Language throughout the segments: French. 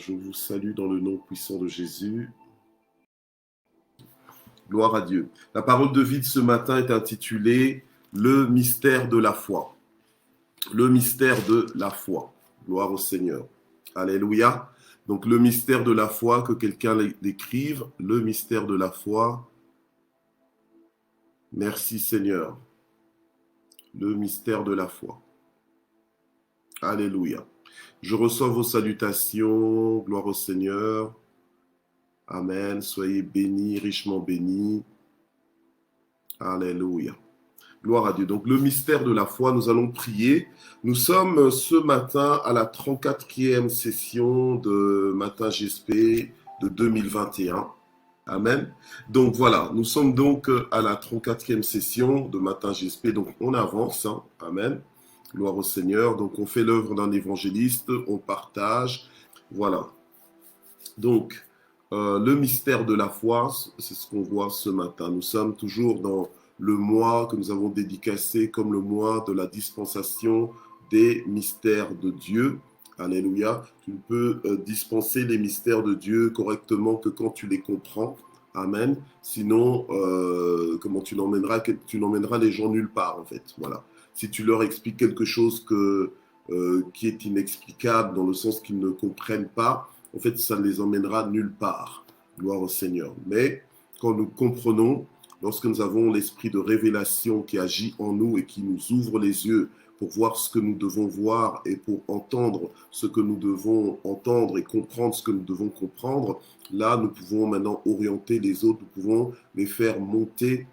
Je vous salue dans le nom puissant de Jésus. Gloire à Dieu. La parole de vie de ce matin est intitulée « Le mystère de la foi ». Le mystère de la foi. Gloire au Seigneur. Alléluia. Donc le mystère de la foi, que quelqu'un l'écrive. Le mystère de la foi. Merci Seigneur. Le mystère de la foi. Alléluia. Je reçois vos salutations. Gloire au Seigneur. Amen. Soyez bénis, richement bénis. Alléluia. Gloire à Dieu. Donc, le mystère de la foi, nous allons prier. Nous sommes ce matin à la 34e session de Matin GSP de 2021. Amen. Donc, voilà, nous sommes donc à la 34e session de Matin GSP. Donc, on avance. Hein. Amen. Gloire au Seigneur. Donc, on fait l'œuvre d'un évangéliste, on partage. Voilà. Donc, le mystère de la foi, c'est ce qu'on voit ce matin. Nous sommes toujours dans le mois que nous avons dédicacé comme le mois de la dispensation des mystères de Dieu. Alléluia. Tu ne peux dispenser les mystères de Dieu correctement que quand tu les comprends. Amen. Sinon, comment tu n'emmèneras les gens nulle part, en fait. Voilà. Si tu leur expliques quelque chose qui est inexplicable, dans le sens qu'ils ne comprennent pas, en fait, ça ne les emmènera nulle part. Gloire au Seigneur. Mais quand nous comprenons, lorsque nous avons l'esprit de révélation qui agit en nous et qui nous ouvre les yeux pour voir ce que nous devons voir et pour entendre ce que nous devons entendre et comprendre ce que nous devons comprendre, là, nous pouvons maintenant orienter les autres, nous pouvons les faire monter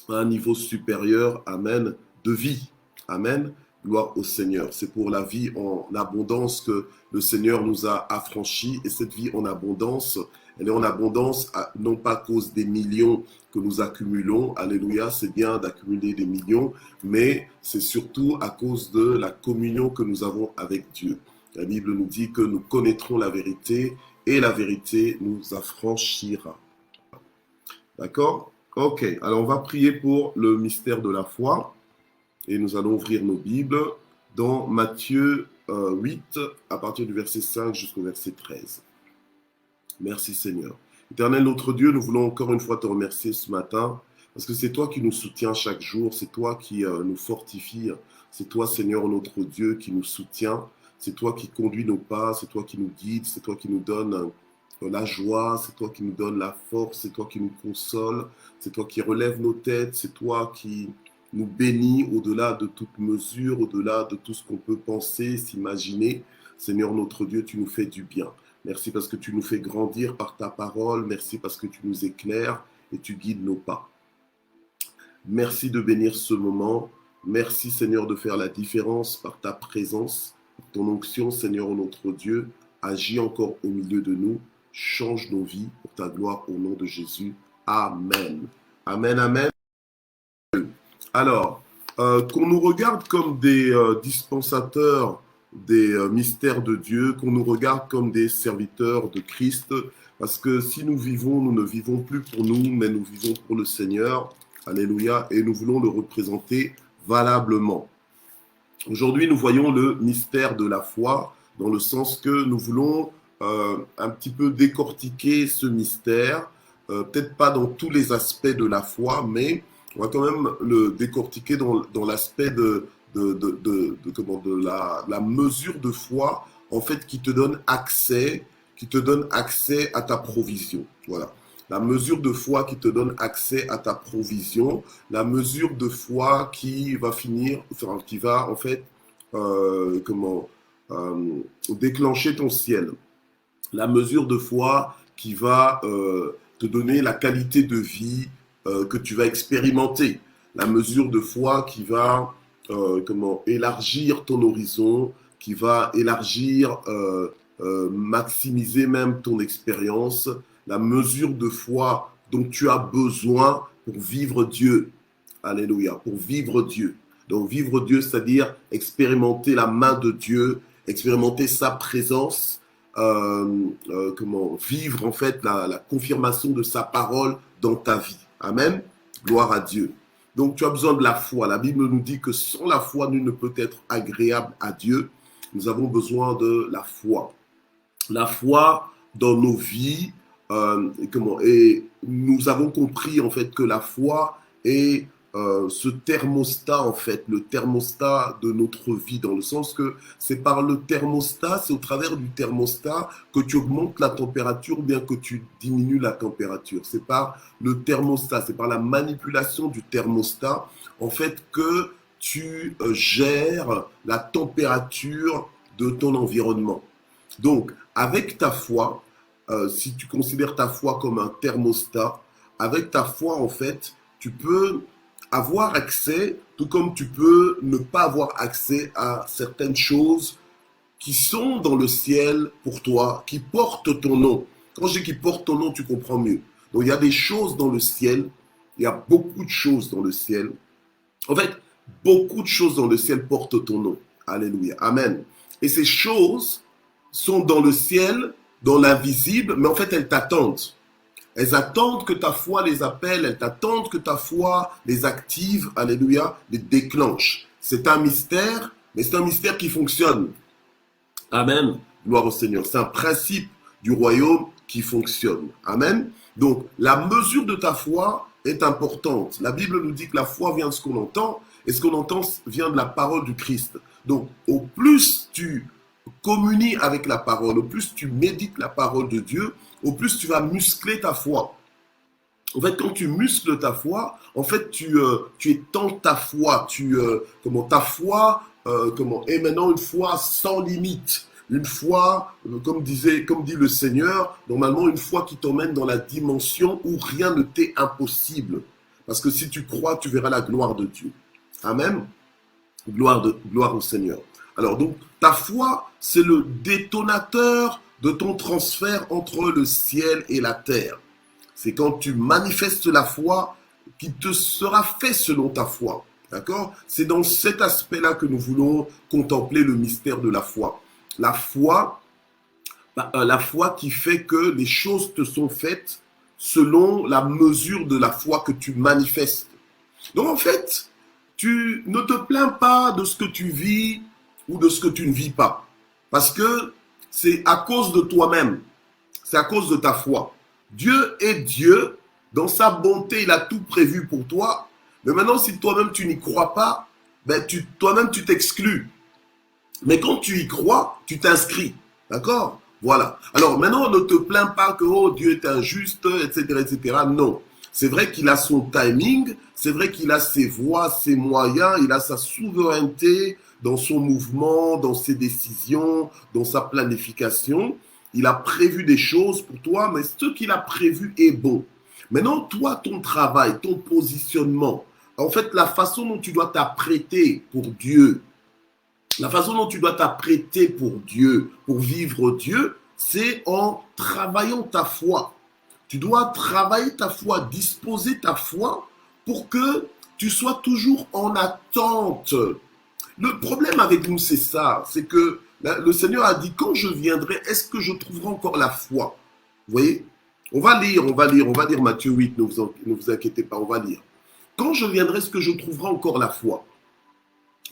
à un niveau supérieur, amen, de vie. Amen. Gloire au Seigneur. C'est pour la vie en abondance que le Seigneur nous a affranchis. Et cette vie en abondance, elle est en abondance non pas à cause des millions que nous accumulons. Alléluia, c'est bien d'accumuler des millions, mais c'est surtout à cause de la communion que nous avons avec Dieu. La Bible nous dit que nous connaîtrons la vérité et la vérité nous affranchira. D'accord? Ok, alors on va prier pour le mystère de la foi. Et nous allons ouvrir nos Bibles dans Matthieu 8, à partir du verset 5 jusqu'au verset 13. Merci Seigneur. Éternel notre Dieu, nous voulons encore une fois te remercier ce matin, parce que c'est toi qui nous soutiens chaque jour, c'est toi qui nous fortifie, c'est toi Seigneur notre Dieu qui nous soutient, c'est toi qui conduis nos pas, c'est toi qui nous guide, c'est toi qui nous donne la joie, c'est toi qui nous donne la force, c'est toi qui nous console, c'est toi qui relève nos têtes, c'est toi qui nous bénit au-delà de toute mesure, au-delà de tout ce qu'on peut penser, s'imaginer. Seigneur notre Dieu, tu nous fais du bien. Merci parce que tu nous fais grandir par ta parole. Merci parce que tu nous éclaires et tu guides nos pas. Merci de bénir ce moment. Merci Seigneur de faire la différence par ta présence, par ton onction, Seigneur notre Dieu. Agis encore au milieu de nous. Change nos vies pour ta gloire au nom de Jésus. Amen. Amen, amen. Alors, qu'on nous regarde comme des dispensateurs des mystères de Dieu, qu'on nous regarde comme des serviteurs de Christ, parce que si nous vivons, nous ne vivons plus pour nous, mais nous vivons pour le Seigneur. Alléluia, et nous voulons le représenter valablement. Aujourd'hui, nous voyons le mystère de la foi, dans le sens que nous voulons un petit peu décortiquer ce mystère, peut-être pas dans tous les aspects de la foi, mais on va quand même le décortiquer dans l'aspect de la mesure de foi, en fait, qui te donne accès à ta provision. Voilà. La mesure de foi qui te donne accès à ta provision, la mesure de foi qui va en fait, déclencher ton ciel. La mesure de foi qui va te donner la qualité de vie que tu vas expérimenter, la mesure de foi qui va élargir ton horizon, qui va élargir, maximiser même ton expérience, la mesure de foi dont tu as besoin pour vivre Dieu. Alléluia, pour vivre Dieu. Donc vivre Dieu, c'est-à-dire expérimenter la main de Dieu, expérimenter sa présence, vivre en fait la confirmation de sa parole dans ta vie. Amen. Gloire à Dieu. Donc, tu as besoin de la foi. La Bible nous dit que sans la foi, nul ne peut être agréable à Dieu. Nous avons besoin de la foi. la foi dans nos vies, et nous avons compris en fait que la foi est ce thermostat en fait, le thermostat de notre vie, dans le sens que c'est par le thermostat, c'est au travers du thermostat que tu augmentes la température ou bien que tu diminues la température. C'est par le thermostat, c'est par la manipulation du thermostat en fait que tu gères la température de ton environnement. Donc, avec ta foi, si tu considères ta foi comme un thermostat, avec ta foi, en fait, tu peux avoir accès, tout comme tu peux ne pas avoir accès à certaines choses qui sont dans le ciel pour toi, qui portent ton nom. Quand je dis qui portent ton nom, tu comprends mieux. Donc, il y a des choses dans le ciel, il y a beaucoup de choses dans le ciel. En fait, beaucoup de choses dans le ciel portent ton nom. Alléluia. Amen. Et ces choses sont dans le ciel, dans l'invisible, mais en fait, elles t'attendent. Elles attendent que ta foi les appelle, elles t'attendent que ta foi les active, alléluia, les déclenche. C'est un mystère, mais c'est un mystère qui fonctionne. Amen. Gloire au Seigneur. C'est un principe du royaume qui fonctionne. Amen. Donc, la mesure de ta foi est importante. La Bible nous dit que la foi vient de ce qu'on entend, et ce qu'on entend vient de la parole du Christ. Donc, au plus tu communies avec la parole, au plus tu médites la parole de Dieu, au plus tu vas muscler ta foi. En fait, quand tu muscles ta foi, en fait, tu étends ta foi. Ta foi est maintenant une foi sans limite. Une foi, comme dit le Seigneur, normalement une foi qui t'emmène dans la dimension où rien ne t'est impossible. Parce que si tu crois, tu verras la gloire de Dieu. Amen. Gloire au Seigneur. Alors donc, ta foi, c'est le détonateur de ton transfert entre le ciel et la terre. C'est quand tu manifestes la foi qui te sera fait selon ta foi. D'accord? C'est dans cet aspect-là que nous voulons contempler le mystère de la foi. La foi qui fait que les choses te sont faites selon la mesure de la foi que tu manifestes. Donc en fait, tu ne te plains pas de ce que tu vis ou de ce que tu ne vis pas. Parce que c'est à cause de toi-même. C'est à cause de ta foi. Dieu est Dieu. Dans sa bonté, il a tout prévu pour toi. Mais maintenant, si toi-même tu n'y crois pas, toi-même tu t'exclus. Mais quand tu y crois, tu t'inscris. D'accord? Voilà. Alors maintenant, ne te plains pas que oh, Dieu est injuste, etc., etc. Non. C'est vrai qu'il a son timing, c'est vrai qu'il a ses voies, ses moyens, il a sa souveraineté dans son mouvement, dans ses décisions, dans sa planification. Il a prévu des choses pour toi, mais ce qu'il a prévu est bon. Maintenant, toi, ton travail, ton positionnement, en fait, la façon dont tu dois t'apprêter pour Dieu, la façon dont tu dois t'apprêter pour Dieu, pour vivre Dieu, c'est en travaillant ta foi. Tu dois travailler ta foi, disposer ta foi pour que tu sois toujours en attente. Le problème avec nous, c'est ça, c'est que le Seigneur a dit, quand je viendrai, est-ce que je trouverai encore la foi? Vous voyez? On va lire Matthieu 8, ne vous inquiétez pas, on va lire. Quand je viendrai, est-ce que je trouverai encore la foi?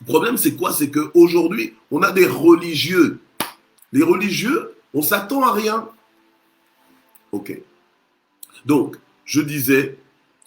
Le problème, c'est quoi? C'est qu'aujourd'hui, on a des religieux. Les religieux, on s'attend à rien. Ok. Donc, je disais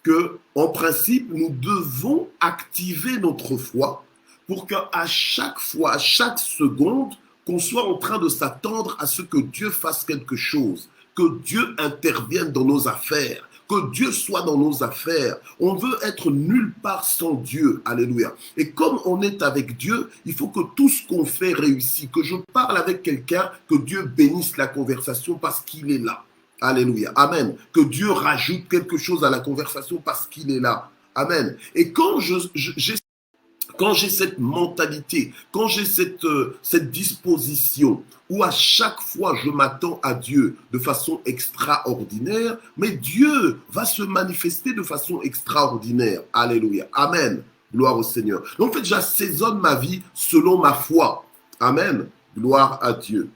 que, en principe, nous devons activer notre foi pour qu'à chaque fois, à chaque seconde, qu'on soit en train de s'attendre à ce que Dieu fasse quelque chose, que Dieu intervienne dans nos affaires, que Dieu soit dans nos affaires. On veut être nulle part sans Dieu. Alléluia. Et comme on est avec Dieu, il faut que tout ce qu'on fait réussisse. Que je parle avec quelqu'un, que Dieu bénisse la conversation parce qu'il est là. Alléluia. Amen. Que Dieu rajoute quelque chose à la conversation parce qu'il est là. Amen. Et quand j'ai cette mentalité, quand j'ai cette disposition où à chaque fois je m'attends à Dieu de façon extraordinaire, mais Dieu va se manifester de façon extraordinaire. Alléluia. Amen. Gloire au Seigneur. Donc en fait, j'assaisonne ma vie selon ma foi. Amen. Gloire à Dieu.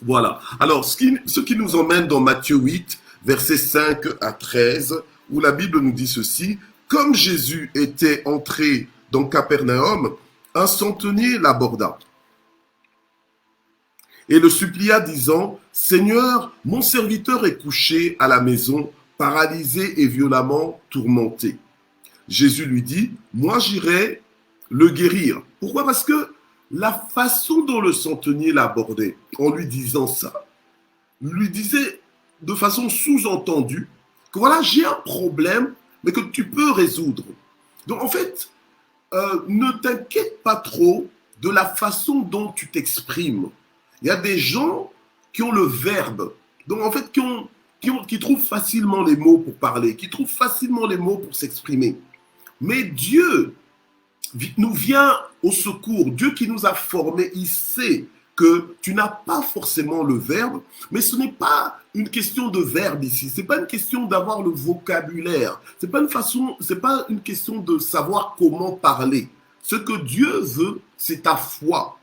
Voilà. Alors, ce qui nous emmène dans Matthieu 8, versets 5 à 13, où la Bible nous dit ceci. Comme Jésus était entré dans Capernaum, un centenier l'aborda. et le supplia disant, « Seigneur, mon serviteur est couché à la maison, paralysé et violemment tourmenté. » Jésus lui dit, « Moi j'irai le guérir. » Pourquoi? Parce que la façon dont le centenier l'abordait, en lui disant ça, lui disait de façon sous-entendue que voilà, j'ai un problème, mais que tu peux résoudre. Donc en fait, ne t'inquiète pas trop de la façon dont tu t'exprimes. Il y a des gens qui ont le verbe, donc en fait qui trouvent facilement les mots pour parler, qui trouvent facilement les mots pour s'exprimer. Mais Dieu nous vient au secours. Dieu qui nous a formés, il sait que tu n'as pas forcément le verbe, mais ce n'est pas une question de verbe ici. C'est pas une question d'avoir le vocabulaire. C'est pas une question de savoir comment parler. Ce que Dieu veut, c'est ta foi.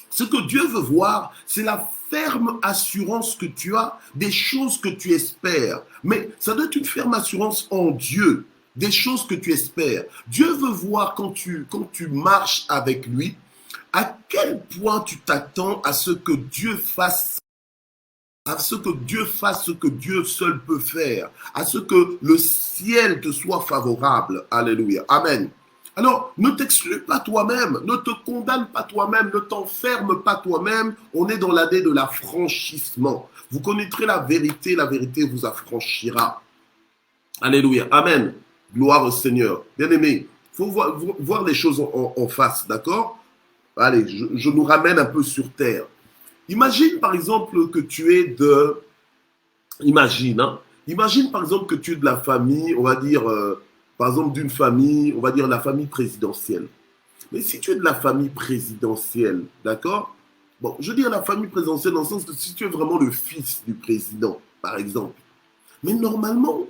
Ce que Dieu veut voir, c'est la ferme assurance que tu as des choses que tu espères. Mais ça doit être une ferme assurance en Dieu, des choses que tu espères. Dieu veut voir quand tu marches avec lui, à quel point tu t'attends à ce que Dieu fasse, ce que Dieu seul peut faire, à ce que le ciel te soit favorable. Alléluia. Amen. Alors, ne t'exclus pas toi-même, ne te condamne pas toi-même, ne t'enferme pas toi-même. On est dans l'année de l'affranchissement. Vous connaîtrez la vérité vous affranchira. Alléluia. Amen. Gloire au Seigneur. Bien-aimé, il faut voir les choses en face, d'accord? Allez, je nous ramène un peu sur terre. Imagine par exemple que tu es Imagine par exemple que tu es de la famille, on va dire, par exemple d'une famille, on va dire la famille présidentielle. Mais si tu es de la famille présidentielle, d'accord? Bon, je veux dire la famille présidentielle dans le sens que si tu es vraiment le fils du président, par exemple. Mais normalement,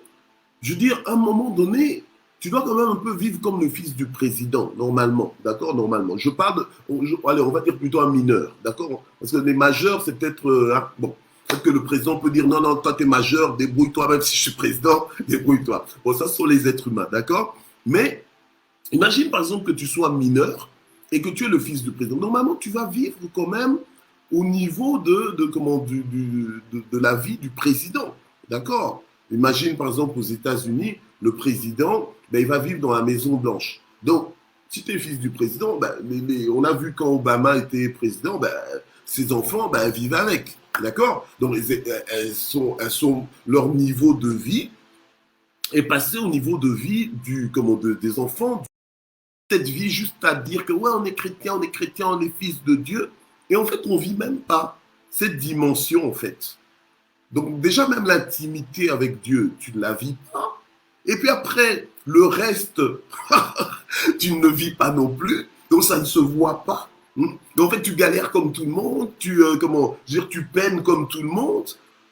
je veux dire, à un moment donné, tu dois quand même un peu vivre comme le fils du président, normalement, d'accord? Normalement. Je parle, allez, on va dire plutôt un mineur, d'accord? Parce que les majeurs, c'est peut-être, bon, peut-être que le président peut dire, non, non, toi, tu es majeur, débrouille-toi, même si je suis président, débrouille-toi. Bon, ça, ce sont les êtres humains, d'accord? Mais, imagine, par exemple, que tu sois mineur et que tu es le fils du président. Normalement, tu vas vivre quand même au niveau de la vie du président, d'accord? Imagine, par exemple, aux États-Unis, le président, ben, il va vivre dans la Maison Blanche. Donc, si tu es fils du président, ben, on a vu quand Obama était président, ben, ses enfants ben, vivent avec. D'accord? Donc, leur niveau de vie est passé au niveau de vie des enfants. Cette vie juste à dire que, ouais, on est chrétien, on est fils de Dieu. Et en fait, on ne vit même pas cette dimension, en fait. Donc, déjà, même l'intimité avec Dieu, tu ne la vis pas. Et puis après, le reste, tu ne le vis pas non plus. Donc, ça ne se voit pas. Donc, en fait, tu galères comme tout le monde. Tu peines comme tout le monde.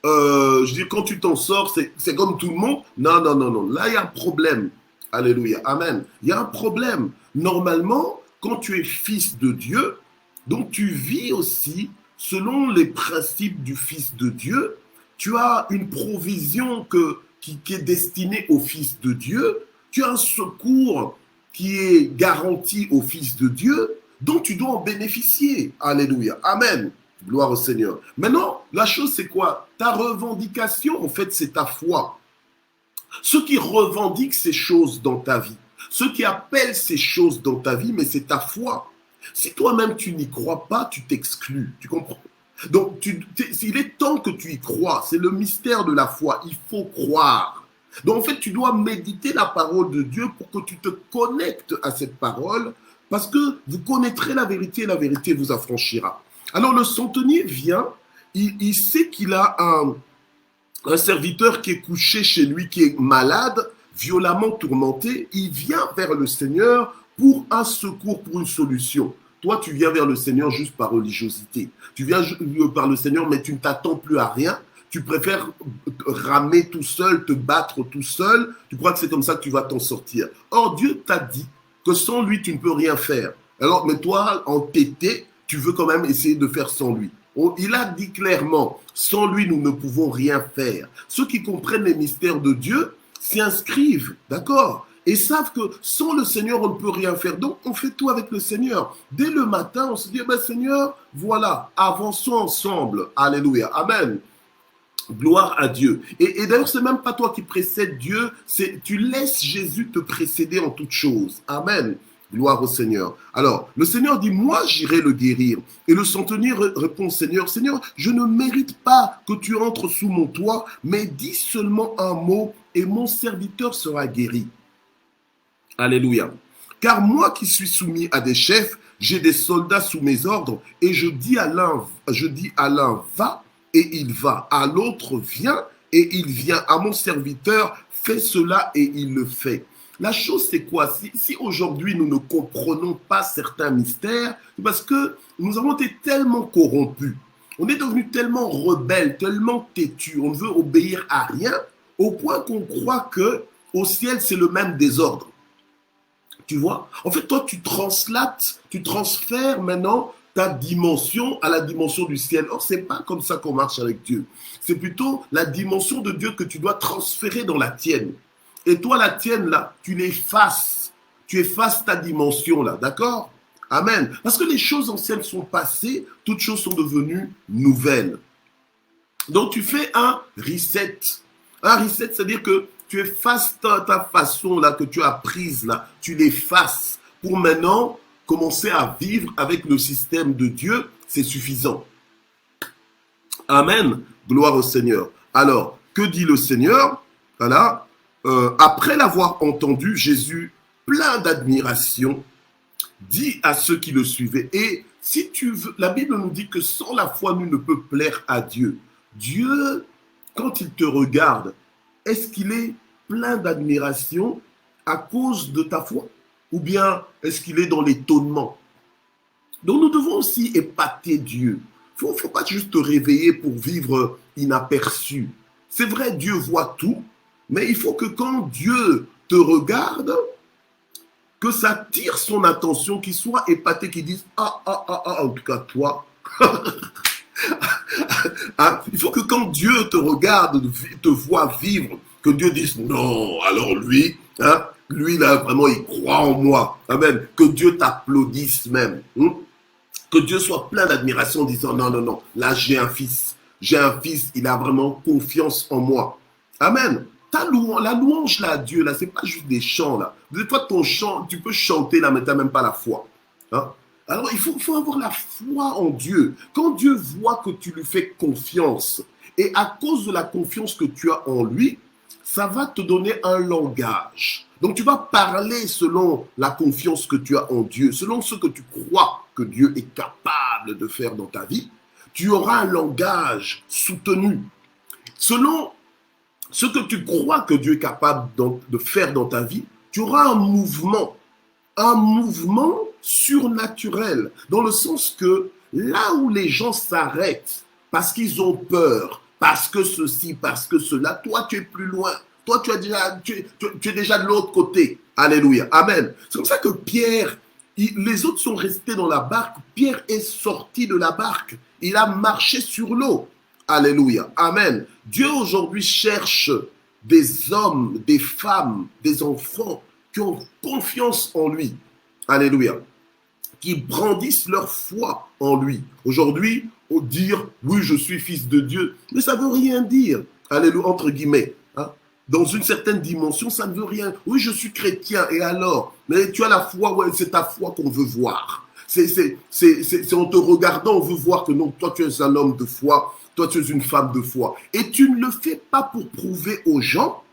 Je veux dire, quand tu t'en sors, c'est comme tout le monde. Non, non, non, non. Là, il y a un problème. Alléluia. Amen. Il y a un problème. Normalement, quand tu es fils de Dieu, donc tu vis aussi selon les principes du Fils de Dieu. Tu as une provision qui est destinée au Fils de Dieu. Tu as un secours qui est garanti au Fils de Dieu, dont tu dois en bénéficier. Alléluia. Amen. Gloire au Seigneur. Maintenant, la chose, c'est quoi? Ta revendication, en fait, c'est ta foi. Ceux qui revendiquent ces choses dans ta vie, ceux qui appellent ces choses dans ta vie, mais c'est ta foi. Si toi-même, tu n'y crois pas, tu t'exclus. Tu comprends? Donc, il est temps que tu y crois. C'est le mystère de la foi. Il faut croire. Donc, en fait, tu dois méditer la parole de Dieu pour que tu te connectes à cette parole, parce que vous connaîtrez la vérité et la vérité vous affranchira. Alors, le centenier vient, il sait qu'il a un serviteur qui est couché chez lui, qui est malade, violemment tourmenté. Il vient vers le Seigneur pour un secours, pour une solution. Toi, tu viens vers le Seigneur juste par religiosité. Tu viens par le Seigneur, mais tu ne t'attends plus à rien. Tu préfères ramer tout seul, te battre tout seul. Tu crois que c'est comme ça que tu vas t'en sortir. Or, Dieu t'a dit que sans lui, tu ne peux rien faire. Alors, mais toi, entêté, tu veux quand même essayer de faire sans lui. Il a dit clairement, sans lui, nous ne pouvons rien faire. Ceux qui comprennent les mystères de Dieu s'y inscrivent, d'accord? et savent que sans le Seigneur, on ne peut rien faire. Donc, on fait tout avec le Seigneur. Dès le matin, on se dit, ben, Seigneur, voilà, avançons ensemble. Alléluia. Amen. Gloire à Dieu. Et d'ailleurs, c'est même pas toi qui précèdes Dieu, c'est tu laisses Jésus te précéder en toutes choses. Amen. Gloire au Seigneur. Alors, le Seigneur dit, moi, j'irai le guérir. Et le centenier répond au Seigneur, Seigneur, je ne mérite pas que tu entres sous mon toit, mais dis seulement un mot et mon serviteur sera guéri. Alléluia. Car moi qui suis soumis à des chefs, j'ai des soldats sous mes ordres, et je dis à l'un, va, et il va. À l'autre, viens, et il vient. À mon serviteur, fais cela, et il le fait. La chose, c'est quoi? Si aujourd'hui, nous ne comprenons pas certains mystères, c'est parce que nous avons été tellement corrompus. On est devenu tellement rebelles, tellement têtus. On ne veut obéir à rien, au point qu'on croit que au ciel, c'est le même désordre. Tu vois? En fait, toi, tu transfères maintenant ta dimension à la dimension du ciel. Or, c'est pas comme ça qu'on marche avec Dieu. C'est plutôt la dimension de Dieu que tu dois transférer dans la tienne. Et toi, la tienne, là, tu l'effaces. Tu effaces ta dimension, là. D'accord? Amen. Parce que les choses anciennes sont passées, toutes choses sont devenues nouvelles. Donc, tu fais un reset. Un reset, c'est-à-dire que tu effaces ta façon là que tu as prise là, tu l'effaces pour maintenant commencer à vivre avec le système de Dieu, c'est suffisant. Amen. Gloire au Seigneur. Alors, que dit le Seigneur? Voilà. Après l'avoir entendu, Jésus, plein d'admiration, dit à ceux qui le suivaient, et si tu veux, la Bible nous dit que sans la foi, nul ne peut plaire à Dieu. Dieu, quand il te regarde, est-ce qu'il est plein d'admiration à cause de ta foi? Ou bien est-ce qu'il est dans l'étonnement? Donc nous devons aussi épater Dieu. Il ne faut pas juste te réveiller pour vivre inaperçu. C'est vrai, Dieu voit tout, mais il faut que quand Dieu te regarde, que ça tire son attention, qu'il soit épaté, qu'il dise « Ah, en tout cas toi ». Il faut que quand Dieu te regarde, te voit vivre, que Dieu dise non, alors lui, lui là vraiment il croit en moi. Amen. Que Dieu t'applaudisse même. Que Dieu soit plein d'admiration en disant non, là j'ai un fils, il a vraiment confiance en moi. Amen. La louange là à Dieu là, c'est pas juste des chants là. Des fois ton chant, tu peux chanter là, mais tu n'as même pas la foi. Alors, il faut avoir la foi en Dieu. Quand Dieu voit que tu lui fais confiance, et à cause de la confiance que tu as en lui, ça va te donner un langage. Donc, tu vas parler selon la confiance que tu as en Dieu, selon ce que tu crois que Dieu est capable de faire dans ta vie. Tu auras un langage soutenu. Selon ce que tu crois que Dieu est capable de faire dans ta vie, tu auras un mouvement surnaturel, dans le sens que là où les gens s'arrêtent parce qu'ils ont peur, parce que ceci, parce que cela, toi tu es plus loin, toi tu es déjà de l'autre côté. Alléluia, amen. C'est comme ça que Pierre, les autres sont restés dans la barque, Pierre est sorti de la barque, il a marché sur l'eau. Alléluia, amen. Dieu aujourd'hui cherche des hommes, des femmes, des enfants qui ont confiance en lui. Alléluia. Qui brandissent leur foi en lui. Aujourd'hui, dire oui, je suis fils de Dieu, mais ça ne veut rien dire. Alléluia, entre guillemets. Dans une certaine dimension, ça ne veut rien. Oui, je suis chrétien, et alors? Mais tu as la foi, ouais, c'est ta foi qu'on veut voir. C'est en te regardant, on veut voir que non, toi tu es un homme de foi, toi tu es une femme de foi. Et tu ne le fais pas pour prouver aux gens.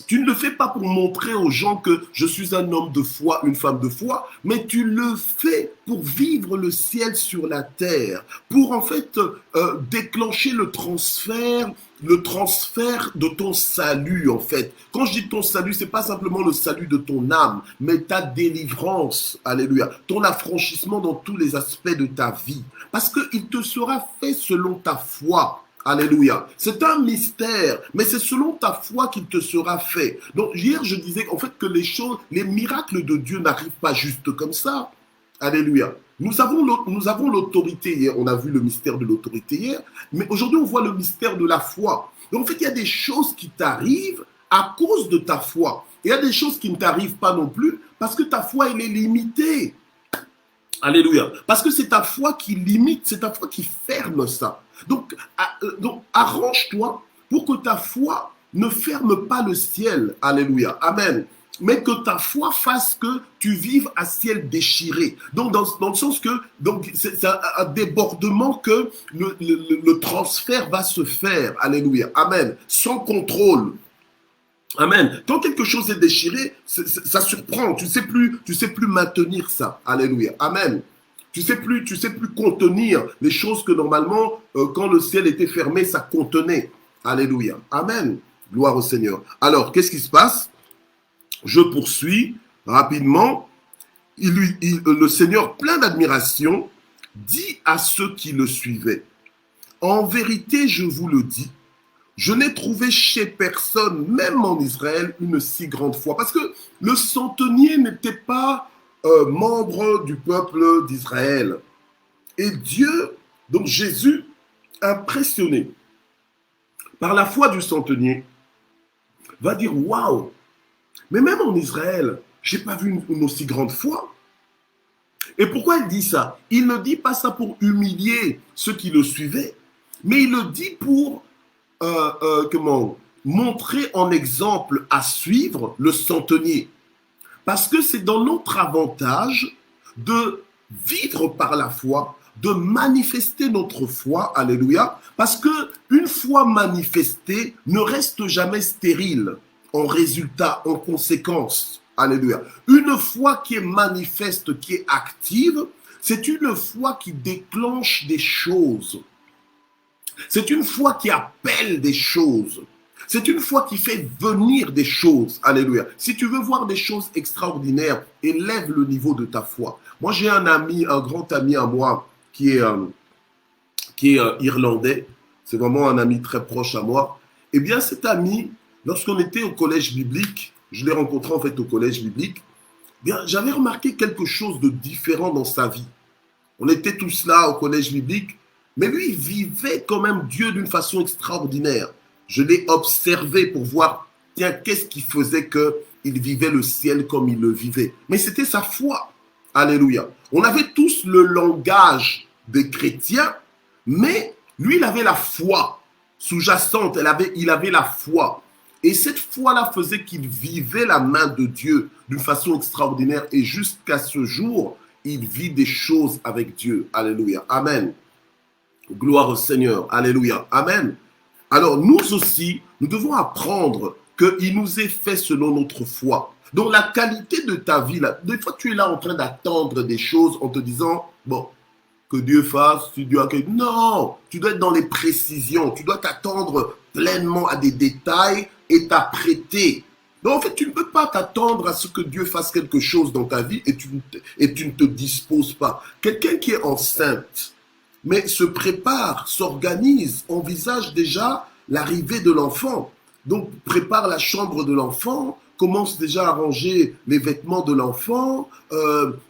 Tu ne le fais pas pour montrer aux gens que je suis un homme de foi, une femme de foi, mais tu le fais pour vivre le ciel sur la terre, pour en fait déclencher le transfert de ton salut en fait. Quand je dis ton salut, c'est pas simplement le salut de ton âme, mais ta délivrance, alléluia, ton affranchissement dans tous les aspects de ta vie, parce qu'il te sera fait selon ta foi. Alléluia. C'est un mystère, mais c'est selon ta foi qu'il te sera fait. Donc hier, je disais en fait que les miracles de Dieu n'arrivent pas juste comme ça. Alléluia. Nous avons l'autorité hier, on a vu le mystère de l'autorité hier, mais aujourd'hui on voit le mystère de la foi. Donc en fait, il y a des choses qui t'arrivent à cause de ta foi. Et il y a des choses qui ne t'arrivent pas non plus parce que ta foi, elle est limitée. Alléluia. Parce que c'est ta foi qui limite, c'est ta foi qui ferme ça. Donc arrange-toi pour que ta foi ne ferme pas le ciel. Alléluia. Amen. Mais que ta foi fasse que tu vives à ciel déchiré. Donc, dans le sens que c'est un débordement que le transfert va se faire. Alléluia. Amen. Sans contrôle. Amen. Quand quelque chose est déchiré, ça surprend. Tu sais plus maintenir ça. Alléluia. Amen. Tu sais plus contenir les choses que normalement, quand le ciel était fermé, ça contenait. Alléluia. Amen. Gloire au Seigneur. Alors, qu'est-ce qui se passe? Je poursuis rapidement. Le Seigneur, plein d'admiration, dit à ceux qui le suivaient, en vérité, je vous le dis, je n'ai trouvé chez personne, même en Israël, une si grande foi. Parce que le centenier n'était pas membre du peuple d'Israël. Et Dieu, donc Jésus, impressionné par la foi du centenier, va dire, waouh, mais même en Israël, je n'ai pas vu une aussi grande foi. Et pourquoi il dit ça? Il ne dit pas ça pour humilier ceux qui le suivaient, mais il le dit pour montrer en exemple à suivre le centenier. Parce que c'est dans notre avantage de vivre par la foi, de manifester notre foi, alléluia, parce que une foi manifestée ne reste jamais stérile en résultat, en conséquence, alléluia. Une foi qui est manifeste, qui est active, c'est une foi qui déclenche des choses. C'est une foi qui appelle des choses. C'est une foi qui fait venir des choses. Alléluia. Si tu veux voir des choses extraordinaires, élève le niveau de ta foi. Moi, j'ai un ami, un grand ami à moi qui est irlandais. C'est vraiment un ami très proche à moi. Eh bien, cet ami, lorsqu'on était au collège biblique, je l'ai rencontré en fait au collège biblique, eh bien, j'avais remarqué quelque chose de différent dans sa vie. On était tous là au collège biblique, mais lui, il vivait quand même Dieu d'une façon extraordinaire. Je l'ai observé pour voir, tiens, qu'est-ce qui faisait qu'il vivait le ciel comme il le vivait. Mais c'était sa foi. Alléluia. On avait tous le langage des chrétiens, mais lui, il avait la foi sous-jacente. Il avait la foi. Et cette foi-là faisait qu'il vivait la main de Dieu d'une façon extraordinaire. Et jusqu'à ce jour, il vit des choses avec Dieu. Alléluia. Amen. Gloire au Seigneur. Alléluia. Amen. Alors, nous aussi, nous devons apprendre qu'il nous est fait selon notre foi. Donc, la qualité de ta vie, là, des fois, tu es là en train d'attendre des choses en te disant, bon, que Dieu fasse, si Dieu a quelque... Non, tu dois être dans les précisions. Tu dois t'attendre pleinement à des détails et t'apprêter. Donc, en fait, tu ne peux pas t'attendre à ce que Dieu fasse quelque chose dans ta vie et tu ne te disposes pas. Quelqu'un qui est enceinte, mais se prépare, s'organise, envisage déjà l'arrivée de l'enfant. Donc, prépare la chambre de l'enfant, commence déjà à ranger les vêtements de l'enfant,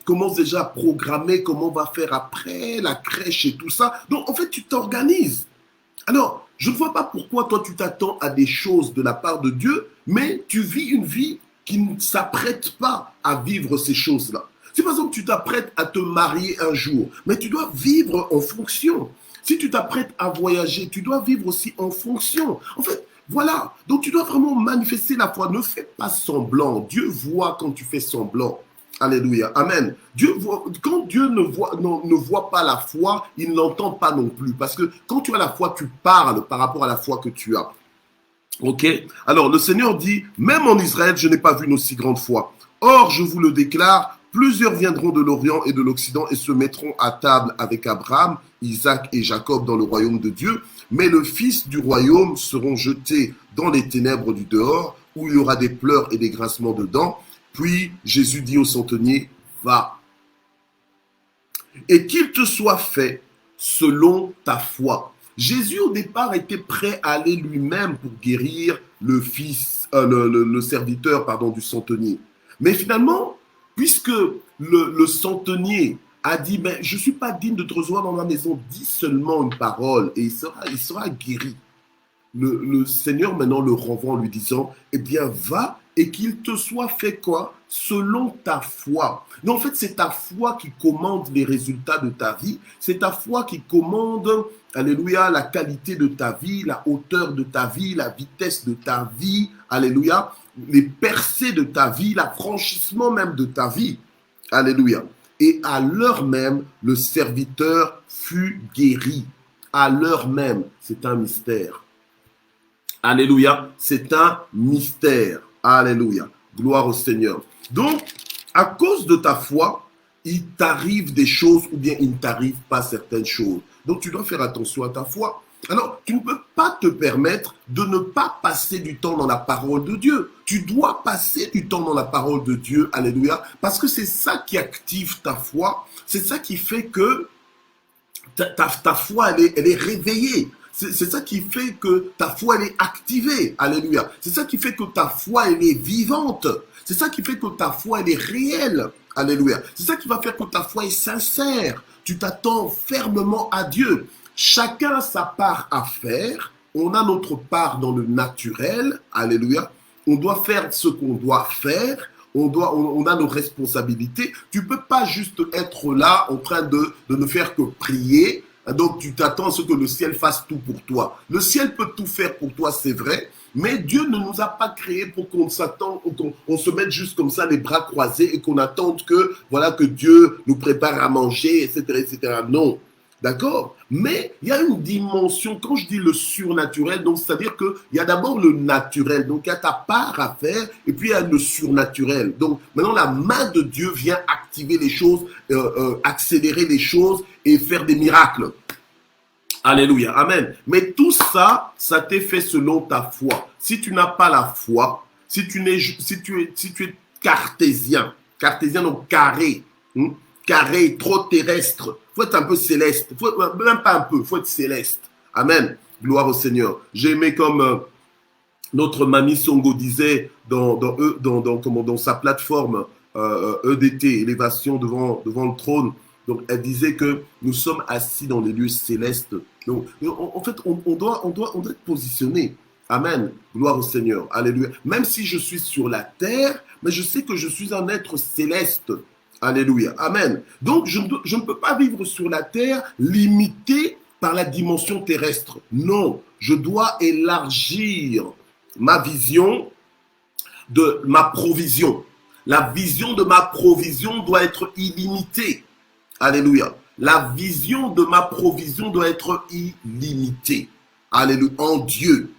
commence déjà à programmer comment on va faire après, la crèche et tout ça. Donc, en fait, tu t'organises. Alors, je ne vois pas pourquoi toi, tu t'attends à des choses de la part de Dieu, mais tu vis une vie qui ne s'apprête pas à vivre ces choses-là. Si par exemple tu t'apprêtes à te marier un jour, mais tu dois vivre en fonction. Si tu t'apprêtes à voyager, tu dois vivre aussi en fonction. En fait, voilà. Donc tu dois vraiment manifester la foi. Ne fais pas semblant. Dieu voit quand tu fais semblant. Alléluia. Amen. Dieu voit, quand Dieu ne voit pas la foi, il ne l'entend pas non plus. Parce que quand tu as la foi, tu parles par rapport à la foi que tu as. Ok? Alors le Seigneur dit, même en Israël, je n'ai pas vu une aussi grande foi. Or, je vous le déclare, plusieurs viendront de l'Orient et de l'Occident et se mettront à table avec Abraham, Isaac et Jacob dans le royaume de Dieu. Mais le fils du royaume seront jetés dans les ténèbres du dehors, où il y aura des pleurs et des grincements de dents. Puis Jésus dit au centenier, va. Et qu'il te soit fait selon ta foi. Jésus au départ était prêt à aller lui-même pour guérir le serviteur du centenier. Mais finalement, puisque le centenier a dit, ben, je ne suis pas digne de te recevoir dans ma maison, dis seulement une parole et il sera guéri. Le Seigneur maintenant le renvoie en lui disant, eh bien va et qu'il te soit fait quoi? Selon ta foi. Donc en fait, c'est ta foi qui commande les résultats de ta vie. C'est ta foi qui commande, alléluia, la qualité de ta vie, la hauteur de ta vie, la vitesse de ta vie, alléluia, les percées de ta vie, l'affranchissement même de ta vie. Alléluia. Et à l'heure même, le serviteur fut guéri. À l'heure même, c'est un mystère. Alléluia, c'est un mystère. Alléluia, gloire au Seigneur. Donc, à cause de ta foi, il t'arrive des choses ou bien il ne t'arrive pas certaines choses. Donc, tu dois faire attention à ta foi. Alors, tu ne peux pas te permettre de ne pas passer du temps dans la parole de Dieu. Tu dois passer du temps dans la parole de Dieu, alléluia, parce que c'est ça qui active ta foi. C'est ça qui fait que ta foi, elle est réveillée. C'est ça qui fait que ta foi, elle est activée. Alléluia. C'est ça qui fait que ta foi, elle est vivante. C'est ça qui fait que ta foi, elle est réelle. Alléluia. C'est ça qui va faire que ta foi est sincère. Tu t'attends fermement à Dieu. Chacun a sa part à faire. On a notre part dans le naturel. Alléluia. On doit faire ce qu'on doit faire. On a nos responsabilités. Tu ne peux pas juste être là en train de ne faire que prier. Donc, tu t'attends à ce que le ciel fasse tout pour toi. Le ciel peut tout faire pour toi, c'est vrai, mais Dieu ne nous a pas créés pour qu'on se mette juste comme ça, les bras croisés, et qu'on attende que, voilà, que Dieu nous prépare à manger, etc., etc. Non. D'accord? Mais il y a une dimension, quand je dis le surnaturel, donc c'est-à-dire qu'il y a d'abord le naturel, donc il y a ta part à faire, et puis il y a le surnaturel. Donc maintenant la main de Dieu vient activer les choses, accélérer les choses et faire des miracles. Alléluia, amen. Mais tout ça, ça t'est fait selon ta foi. Si tu n'as pas la foi, si tu es cartésien donc carré, carré, trop terrestre, faut être un peu céleste, même pas un peu, faut être céleste. Amen. Gloire au Seigneur. J'ai aimé comme notre Mamie Songo disait dans sa plateforme EDT, élévation devant le trône. Donc elle disait que nous sommes assis dans les lieux célestes. Donc en fait, on doit être positionné. Amen. Gloire au Seigneur. Alléluia. Même si je suis sur la terre, mais je sais que je suis un être céleste. Alléluia. Amen. Donc, je ne peux pas vivre sur la terre limité par la dimension terrestre. Non, je dois élargir ma vision de ma provision. La vision de ma provision doit être illimitée. Alléluia. La vision de ma provision doit être illimitée. Alléluia. En Dieu.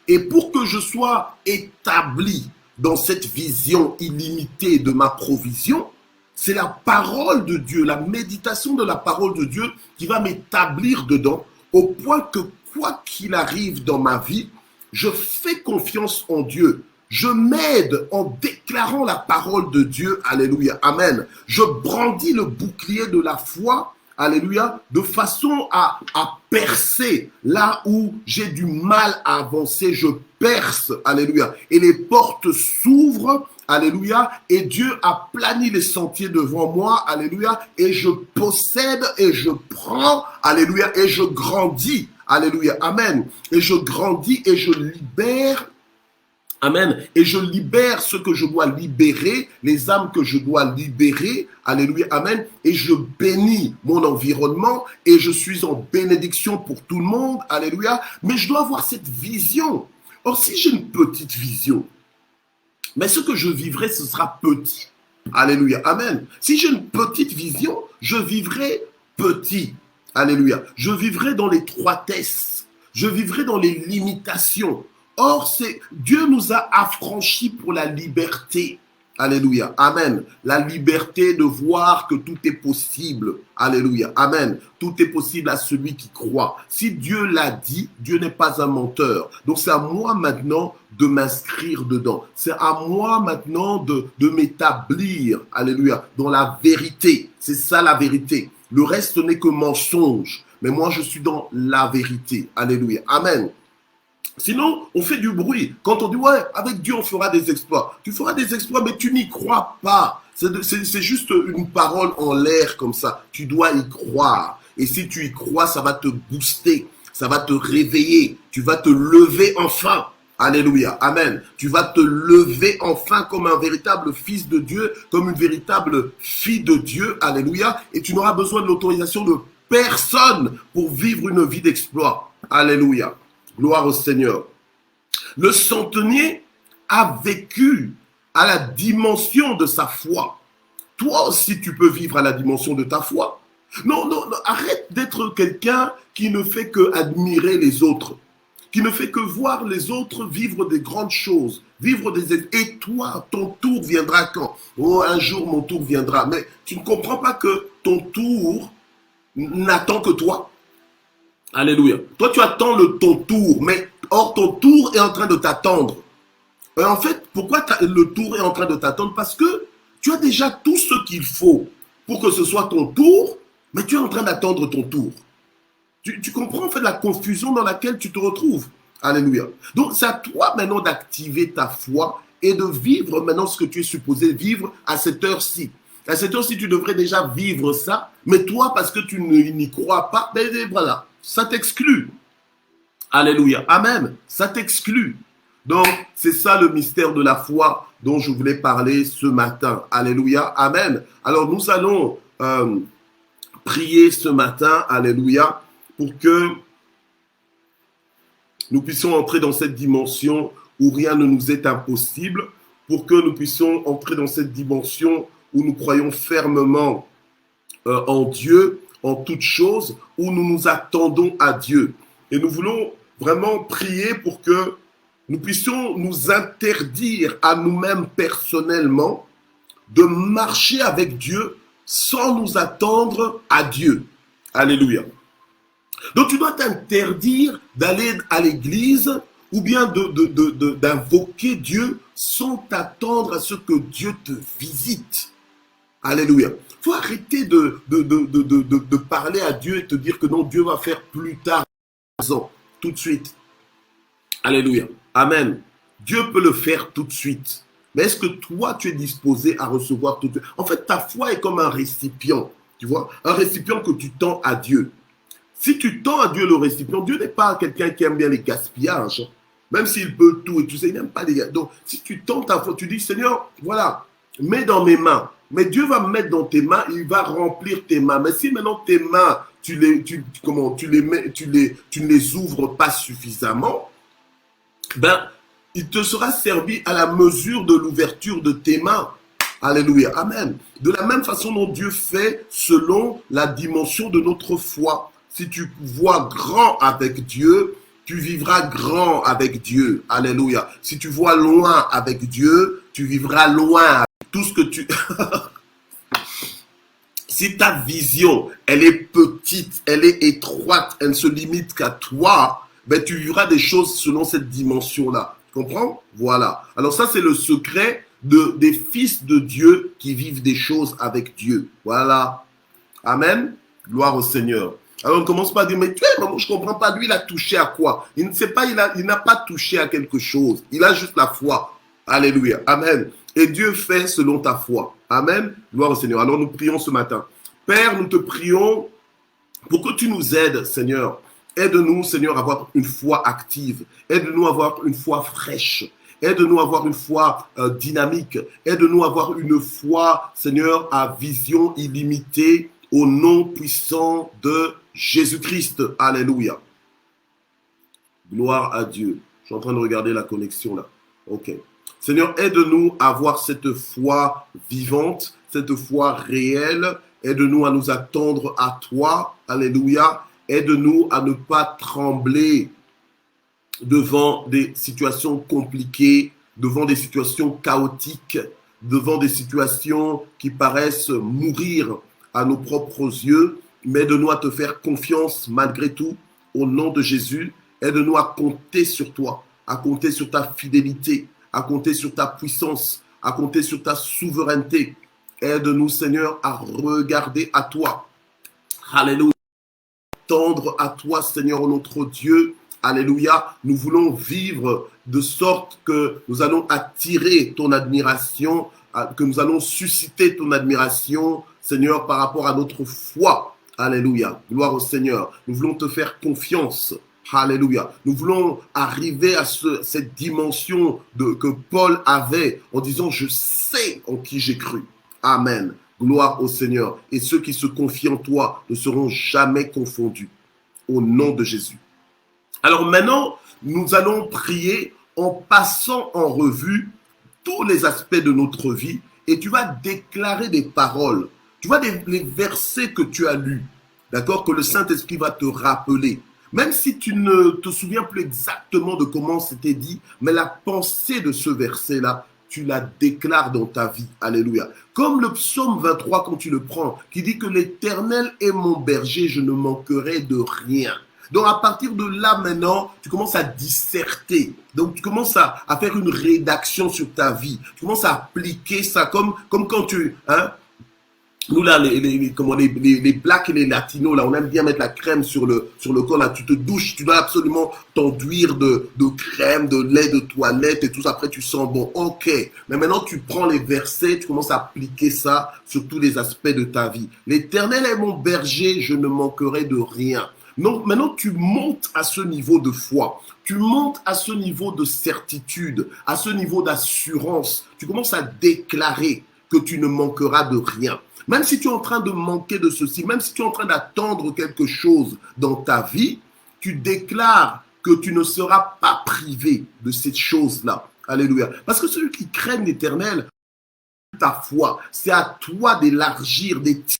Et pour que je sois établi dans cette vision illimitée de ma provision, c'est la parole de Dieu, la méditation de la parole de Dieu qui va m'établir dedans, au point que quoi qu'il arrive dans ma vie, je fais confiance en Dieu. Je m'aide en déclarant la parole de Dieu. Alléluia. Amen. Je brandis le bouclier de la foi. Alléluia. De façon à percer là où j'ai du mal à avancer. Je perce. Alléluia. Et les portes s'ouvrent. Alléluia. Et Dieu a plani les sentiers devant moi. Alléluia. Et je possède et je prends. Alléluia. Et je grandis. Alléluia. Amen. Et je grandis et je libère. Amen. Et je libère ce que je dois libérer, les âmes que je dois libérer. Alléluia. Amen. Et je bénis mon environnement et je suis en bénédiction pour tout le monde. Alléluia. Mais je dois avoir cette vision. Or, si j'ai une petite vision, mais ce que je vivrai, ce sera petit. Alléluia. Amen. Si j'ai une petite vision, je vivrai petit. Alléluia. Je vivrai dans l'étroitesse. Je vivrai dans les limitations. Or, Dieu nous a affranchis pour la liberté. Alléluia. Amen. La liberté de voir que tout est possible. Alléluia. Amen. Tout est possible à celui qui croit. Si Dieu l'a dit, Dieu n'est pas un menteur. Donc, c'est à moi maintenant de m'inscrire dedans. C'est à moi maintenant de m'établir. Alléluia. Dans la vérité. C'est ça la vérité. Le reste n'est que mensonge. Mais moi, je suis dans la vérité. Alléluia. Amen. Sinon, on fait du bruit. Quand on dit, ouais, avec Dieu, on fera des exploits. Tu feras des exploits, mais tu n'y crois pas. C'est juste une parole en l'air comme ça. Tu dois y croire. Et si tu y crois, ça va te booster. Ça va te réveiller. Tu vas te lever enfin. Alléluia. Amen. Tu vas te lever enfin comme un véritable fils de Dieu, comme une véritable fille de Dieu. Alléluia. Et tu n'auras besoin de l'autorisation de personne pour vivre une vie d'exploit. Alléluia. Gloire au Seigneur. Le centenier a vécu à la dimension de sa foi. Toi aussi, tu peux vivre à la dimension de ta foi. Non, non, non, arrête d'être quelqu'un qui ne fait que admirer les autres, qui ne fait que voir les autres vivre des grandes choses, vivre des... Et toi, ton tour viendra quand? Oh, un jour, mon tour viendra. Mais tu ne comprends pas que ton tour n'attend que toi. Alléluia. Toi, tu attends ton tour, mais or, ton tour est en train de t'attendre. Et en fait, pourquoi le tour est en train de t'attendre? Parce que tu as déjà tout ce qu'il faut pour que ce soit ton tour, mais tu es en train d'attendre ton tour. Tu comprends en fait la confusion dans laquelle tu te retrouves. Alléluia. Donc, c'est à toi maintenant d'activer ta foi et de vivre maintenant ce que tu es supposé vivre à cette heure-ci. À cette heure-ci, tu devrais déjà vivre ça, mais toi, parce que tu n'y crois pas, ben voilà, ça t'exclut. Alléluia. Amen. Ça t'exclut. Donc, c'est ça le mystère de la foi dont je voulais parler ce matin. Alléluia. Amen. Alors, nous allons prier ce matin, alléluia, pour que nous puissions entrer dans cette dimension où rien ne nous est impossible, pour que nous puissions entrer dans cette dimension où nous croyons fermement en Dieu, en toutes choses, où nous nous attendons à Dieu. Et nous voulons vraiment prier pour que nous puissions nous interdire à nous-mêmes personnellement de marcher avec Dieu sans nous attendre à Dieu. Alléluia. Donc tu dois t'interdire d'aller à l'église ou bien d'invoquer Dieu sans t'attendre à ce que Dieu te visite. Alléluia. Il faut arrêter de parler à Dieu et te dire que non, Dieu va faire plus tard, tout de suite. Alléluia. Amen. Dieu peut le faire tout de suite. Mais est-ce que toi, tu es disposé à recevoir tout de suite? En fait, ta foi est comme un récipient, tu vois, un récipient que tu tends à Dieu. Si tu tends à Dieu le récipient, Dieu n'est pas quelqu'un qui aime bien les gaspillages, même s'il peut tout, et tu sais, il n'aime pas les gaspillages. Donc, si tu tends ta foi, tu dis, Seigneur, voilà, mets dans mes mains. Mais Dieu va mettre dans tes mains, il va remplir tes mains. Mais si maintenant tes mains, tu ne les ouvres pas suffisamment, ben, il te sera servi à la mesure de l'ouverture de tes mains. Alléluia. Amen. De la même façon dont Dieu fait selon la dimension de notre foi. Si tu vois grand avec Dieu, tu vivras grand avec Dieu. Alléluia. Si tu vois loin avec Dieu, tu vivras loin avec tout ce que tu... Si ta vision, elle est petite, elle est étroite, elle ne se limite qu'à toi, ben tu vivras des choses selon cette dimension-là. Tu comprends? Voilà. Alors ça, c'est le secret des fils de Dieu qui vivent des choses avec Dieu. Voilà. Amen. Gloire au Seigneur. Alors on commence pas à dire, mais tu sais, maman, je comprends pas, lui, il a touché à quoi? Il ne sait pas, il n'a pas touché à quelque chose. Il a juste la foi. Alléluia. Amen. Et Dieu fait selon ta foi. Amen. Gloire au Seigneur. Alors nous prions ce matin. Père, nous te prions pour que tu nous aides, Seigneur. Aide-nous, Seigneur, à avoir une foi active. Aide-nous à avoir une foi fraîche. Aide-nous à avoir une foi dynamique. Aide-nous à avoir une foi, Seigneur, à vision illimitée au nom puissant de Jésus-Christ. Alléluia. Gloire à Dieu. Je suis en train de regarder la connexion là. Ok. Seigneur, aide-nous à avoir cette foi vivante, cette foi réelle. Aide-nous à nous attendre à toi. Alléluia. Aide-nous à ne pas trembler devant des situations compliquées, devant des situations chaotiques, devant des situations qui paraissent mourir à nos propres yeux, mais aide-nous à te faire confiance malgré tout, au nom de Jésus. Aide-nous à compter sur toi, à compter sur ta fidélité, à compter sur ta puissance, à compter sur ta souveraineté. Aide-nous, Seigneur, à regarder à toi. Alléluia. Tendre à toi, Seigneur, notre Dieu. Alléluia. Nous voulons vivre de sorte que nous allons attirer ton admiration, que nous allons susciter ton admiration, Seigneur, par rapport à notre foi. Alléluia. Gloire au Seigneur. Nous voulons te faire confiance. Alléluia. Nous voulons arriver à cette dimension que Paul avait en disant, je sais en qui j'ai cru. Amen. Gloire au Seigneur. Et ceux qui se confient en toi ne seront jamais confondus. Au nom de Jésus. Alors maintenant, nous allons prier en passant en revue tous les aspects de notre vie et tu vas déclarer des paroles. Tu vois les versets que tu as lus, d'accord, que le Saint-Esprit va te rappeler. Même si tu ne te souviens plus exactement de comment c'était dit, mais la pensée de ce verset-là, tu la déclares dans ta vie. Alléluia. Comme le psaume 23, quand tu le prends, qui dit que l'Éternel est mon berger, je ne manquerai de rien. Donc à partir de là maintenant, tu commences à disserter. Donc tu commences à faire une rédaction sur ta vie. Tu commences à appliquer ça comme quand tu... Nous là, les blacks et les latinos, là, on aime bien mettre la crème sur le corps. Là, tu te douches, tu dois absolument t'enduire de crème, de lait de toilette et tout ça. Après, tu sens bon. Ok. Mais maintenant, tu prends les versets, tu commences à appliquer ça sur tous les aspects de ta vie. L'Éternel est mon berger, je ne manquerai de rien. Donc maintenant, tu montes à ce niveau de foi. Tu montes à ce niveau de certitude, à ce niveau d'assurance. Tu commences à déclarer que tu ne manqueras de rien. Même si tu es en train de manquer de ceci, même si tu es en train d'attendre quelque chose dans ta vie, tu déclares que tu ne seras pas privé de cette chose-là. Alléluia. Parce que celui qui craignent l'Éternel, ta foi, c'est à toi d'élargir des tirs.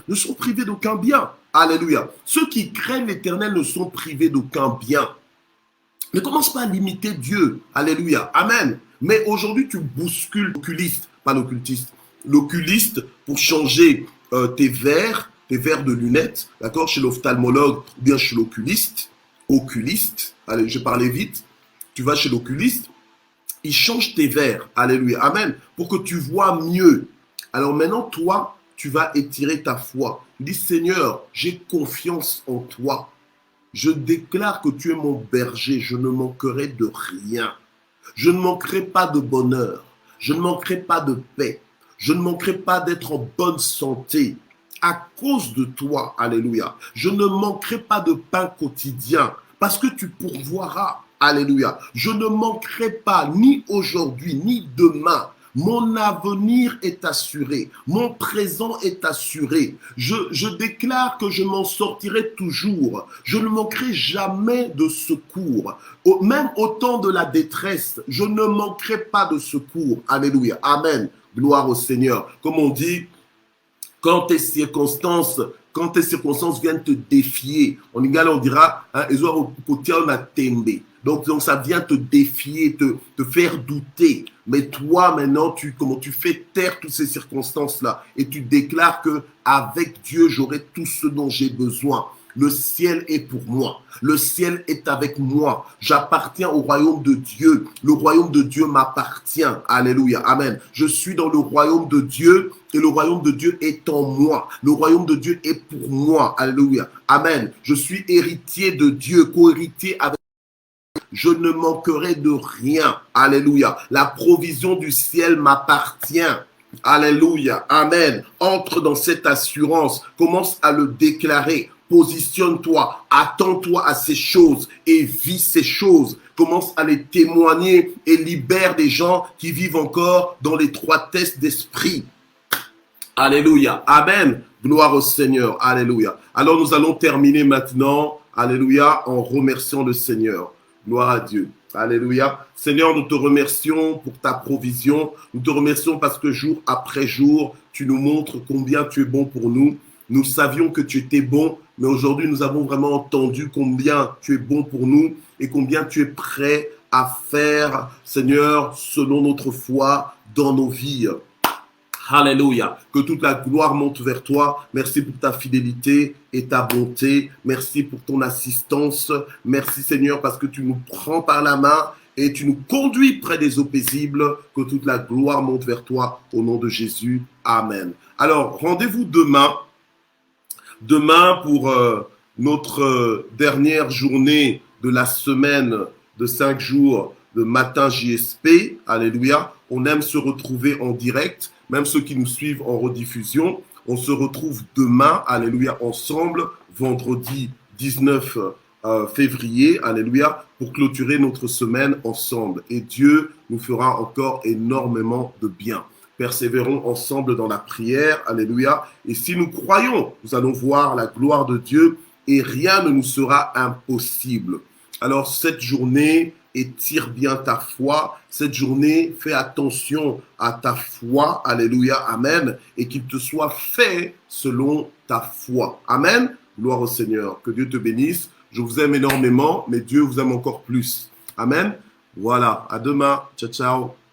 Ne sont privés d'aucun bien. Alléluia. Ceux qui craignent l'Éternel ne sont privés d'aucun bien. Ne commence pas à limiter Dieu. Alléluia. Amen. Mais aujourd'hui, tu bouscules l'oculiste, pas l'occultiste. L'oculiste pour changer tes verres de lunettes, d'accord, chez l'ophtalmologue ou bien chez l'oculiste. Allez, je parlais vite. Tu vas chez l'oculiste, il change tes verres. Alléluia. Amen. Pour que tu vois mieux. Alors maintenant, toi, tu vas étirer ta foi. Dis, Seigneur, j'ai confiance en toi. Je déclare que tu es mon berger. Je ne manquerai de rien. Je ne manquerai pas de bonheur. Je ne manquerai pas de paix. Je ne manquerai pas d'être en bonne santé à cause de toi. Alléluia. Je ne manquerai pas de pain quotidien parce que tu pourvoiras. Alléluia. Je ne manquerai pas ni aujourd'hui ni demain. Mon avenir est assuré. Mon présent est assuré. Je déclare que je m'en sortirai toujours. Je ne manquerai jamais de secours. Même au temps de la détresse, je ne manquerai pas de secours. Alléluia. Amen. Gloire au Seigneur. Comme on dit, quand tes circonstances viennent te défier, en égal on dira, donc ça vient te défier, te faire douter. Mais toi maintenant, tu fais taire toutes ces circonstances-là et tu déclares que avec Dieu, j'aurai tout ce dont j'ai besoin. Le ciel est pour moi. Le ciel est avec moi. J'appartiens au royaume de Dieu. Le royaume de Dieu m'appartient. Alléluia. Amen. Je suis dans le royaume de Dieu et le royaume de Dieu est en moi. Le royaume de Dieu est pour moi. Alléluia. Amen. Je suis héritier de Dieu, co-héritier avec. Je ne manquerai de rien. Alléluia. La provision du ciel m'appartient. Alléluia. Amen. Entre dans cette assurance. Commence à le déclarer. Positionne-toi, attends-toi à ces choses et vis ces choses. Commence à les témoigner et libère des gens qui vivent encore dans l'étroitesse d'esprit. Alléluia. Amen. Gloire au Seigneur. Alléluia. Alors nous allons terminer maintenant, alléluia, en remerciant le Seigneur. Gloire à Dieu. Alléluia. Seigneur, nous te remercions pour ta provision. Nous te remercions parce que jour après jour, tu nous montres combien tu es bon pour nous. Nous savions que tu étais bon, mais aujourd'hui, nous avons vraiment entendu combien tu es bon pour nous et combien tu es prêt à faire, Seigneur, selon notre foi dans nos vies. Alléluia. Que toute la gloire monte vers toi. Merci pour ta fidélité et ta bonté. Merci pour ton assistance. Merci, Seigneur, parce que tu nous prends par la main et tu nous conduis près des eaux paisibles. Que toute la gloire monte vers toi au nom de Jésus. Amen. Alors, rendez-vous demain. Demain pour notre dernière journée de la semaine de 5 jours de matin JSP. Alléluia. On aime se retrouver en direct, même ceux qui nous suivent en rediffusion. On se retrouve demain, alléluia, ensemble, vendredi 19 février, alléluia, pour clôturer notre semaine ensemble. Et Dieu nous fera encore énormément de bien. Persévérons ensemble dans la prière, alléluia. Et si nous croyons, nous allons voir la gloire de Dieu et rien ne nous sera impossible. Alors cette journée, étire bien ta foi. Cette journée, fais attention à ta foi, alléluia, amen, et qu'il te soit fait selon ta foi. Amen. Gloire au Seigneur. Que Dieu te bénisse. Je vous aime énormément, mais Dieu vous aime encore plus. Amen. Voilà. À demain. Ciao, ciao.